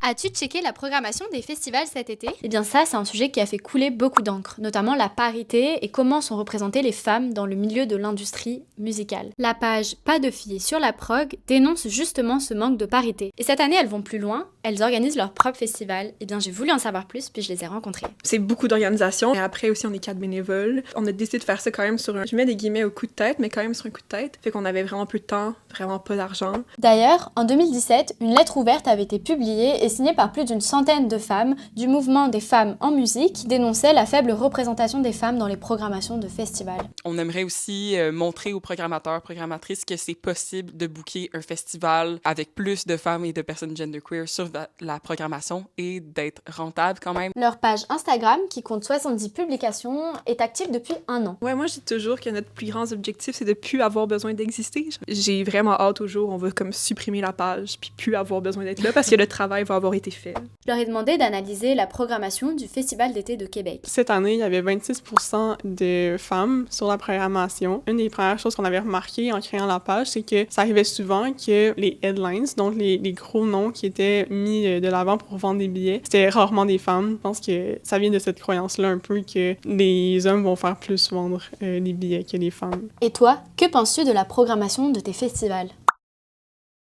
As-tu checké la programmation des festivals cet été? Eh bien ça, c'est un sujet qui a fait couler beaucoup d'encre, notamment la parité et comment sont représentées les femmes dans le milieu de l'industrie musicale. La page Pas de filles sur la prog dénonce justement ce manque de parité. Et cette année, elles vont plus loin, elles organisent leur propre festival. Eh bien j'ai voulu en savoir plus, puis je les ai rencontrées. C'est beaucoup d'organisations. Et après aussi, on est 4 bénévoles. On a décidé de faire ça quand même sur je mets des guillemets au coup de tête, mais quand même sur un coup de tête. Fait qu'on avait vraiment peu de temps, vraiment pas d'argent. D'ailleurs, en 2017, une lettre ouverte avait été publiée et signée par plus d'une centaine de femmes du mouvement des femmes en musique qui dénonçait la faible représentation des femmes dans les programmations de festivals. On aimerait aussi montrer aux programmateurs, programmatrices que c'est possible de booker un festival avec plus de femmes et de personnes genderqueer sur la programmation et d'être rentable quand même. Leur page Instagram, qui compte 70 publications, est active depuis 1 an. Ouais, moi, je dis toujours que notre plus grand objectif, c'est de plus avoir besoin d'exister. J'ai vraiment hâte au jour où on va comme supprimer la page puis plus avoir besoin d'être là parce que le travail va avoir été fait. Je leur ai demandé d'analyser la programmation du Festival d'été de Québec. Cette année, il y avait 26% de femmes sur la programmation. Une des premières choses qu'on avait remarquées en créant la page, c'est que ça arrivait souvent que les headlines, donc les gros noms qui étaient mis de l'avant pour vendre des billets, c'était rarement des femmes. Je pense que ça vient de cette croyance-là un peu que les hommes vont faire plus vendre les billets que les femmes. Et toi, que penses-tu de la programmation de tes festivals?